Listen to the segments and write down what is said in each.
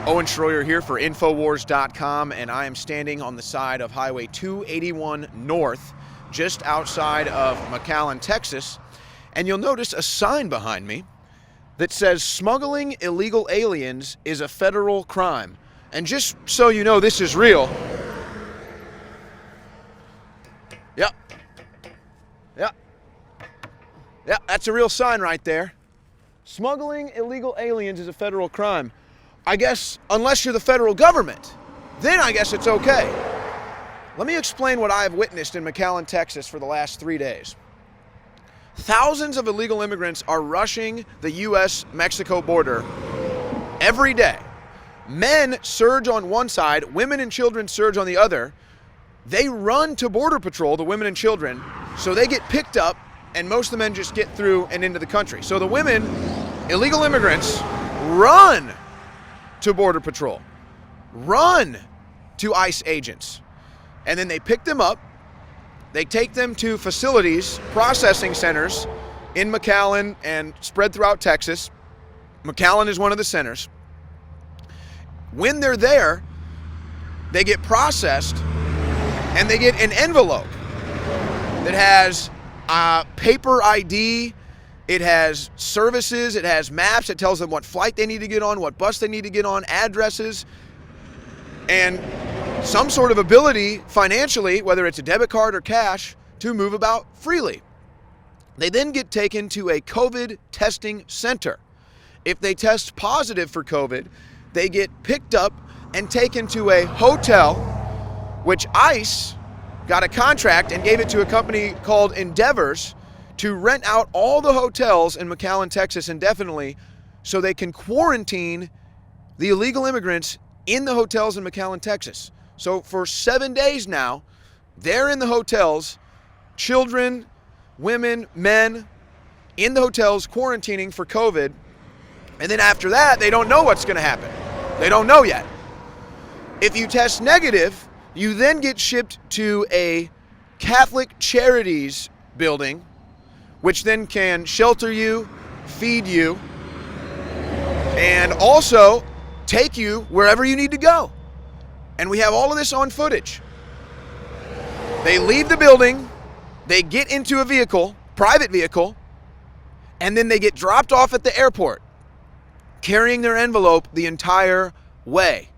Owen Schroyer here for Infowars.com, and I am standing on the side of Highway 281 North, just outside of McAllen, Texas. And you'll notice a sign behind me that says smuggling illegal aliens is a federal crime. And just so you know this is real, Yep, that's a real sign right there. Smuggling illegal aliens is a federal crime. I guess, unless you're the federal government, then I guess it's okay. Let me explain what I have witnessed in McAllen, Texas for the last 3 days. Thousands of illegal immigrants are rushing the U.S.-Mexico border every day. Men surge on one side, women and children surge on the other. They run to Border Patrol, the women and children, so they get picked up, and most of the men just get through and into the country. So the women, illegal immigrants, run to Border Patrol, run to ICE agents, and then they pick them up. They take them to facilities, processing centers in McAllen and spread throughout Texas. McAllen is one of the centers. When they're there, they get processed and they get an envelope that has paper ID, it has services, it has maps, it tells them what flight they need to get on, what bus they need to get on, addresses, and some sort of ability financially, whether it's a debit card or cash, to move about freely. They then get taken to a COVID testing center. If they test positive for COVID, they get picked up and taken to a hotel, which ICE got a contract and gave it to a company called Endeavors to rent out all the hotels in McAllen, Texas indefinitely so they can quarantine the illegal immigrants in the hotels in McAllen, Texas. So for 7 days now, they're in the hotels, children, women, men, in the hotels quarantining for COVID. And then after that, they don't know what's going to happen. They don't know yet. If you test negative, you then get shipped to a Catholic Charities building, which then can shelter you, feed you, and also take you wherever you need to go. And we have all of this on footage. They leave the building, they get into a vehicle, private vehicle, and then they get dropped off at the airport, carrying their envelope the entire way.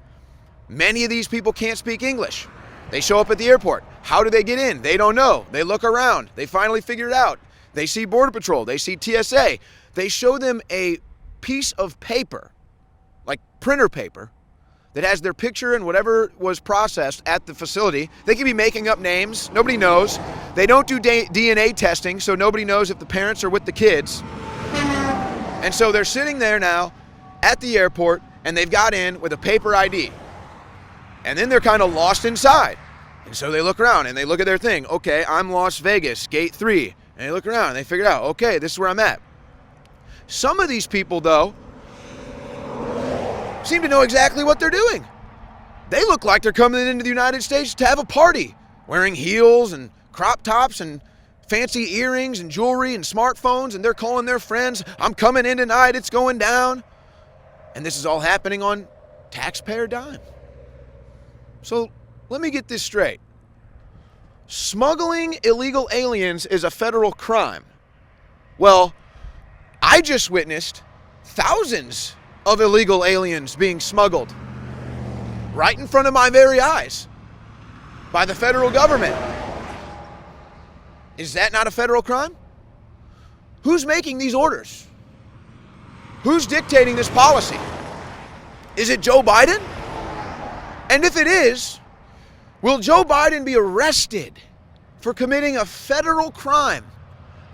Many of these people can't speak English. They show up at the airport. How do they get in? They don't know. They look around. They finally figure it out. They see Border Patrol. They see TSA. They show them a piece of paper, like printer paper, that has their picture and whatever was processed at the facility. They could be making up names. Nobody knows. They don't do DNA testing, so nobody knows if the parents are with the kids. And so they're sitting there now at the airport, and they've got in with a paper ID. And then they're kind of lost inside. And so they look around and they look at their thing. Okay, I'm Las Vegas, gate 3. And they look around and they figure out, okay, this is where I'm at. Some of these people, though, seem to know exactly what they're doing. They look like they're coming into the United States to have a party, wearing heels and crop tops and fancy earrings and jewelry and smartphones, and they're calling their friends, I'm coming in tonight, it's going down. And this is all happening on taxpayer dime. So let me get this straight. Smuggling illegal aliens is a federal crime. Well, I just witnessed thousands of illegal aliens being smuggled right in front of my very eyes by the federal government. Is that not a federal crime? Who's making these orders? Who's dictating this policy? Is it Joe Biden? And if it is, will Joe Biden be arrested for committing a federal crime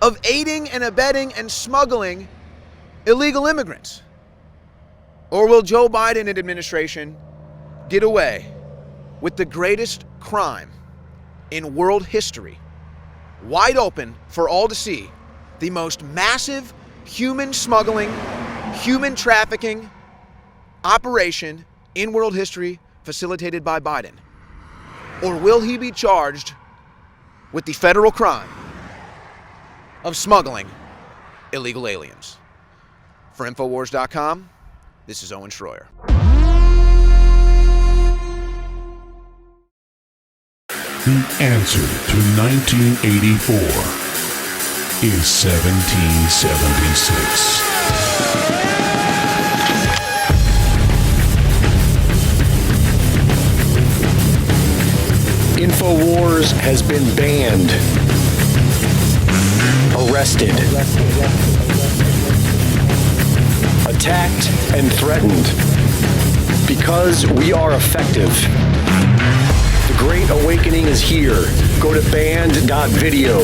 of aiding and abetting and smuggling illegal immigrants? Or will Joe Biden and administration get away with the greatest crime in world history, wide open for all to see, the most massive human smuggling, human trafficking operation in world history facilitated by Biden? Or will he be charged with the federal crime of smuggling illegal aliens? For Infowars.com, this is Owen Schroyer. The answer to 1984 is 1776. InfoWars has been banned, arrested, attacked, and threatened because we are effective. The Great Awakening is here. Go to banned.video,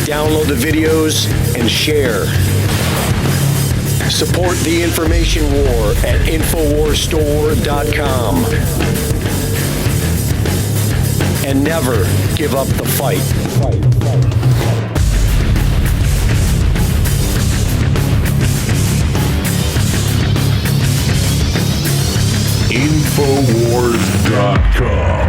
download the videos, and share. Support the information war at InfoWarsStore.com. And never give up the fight. Infowars.com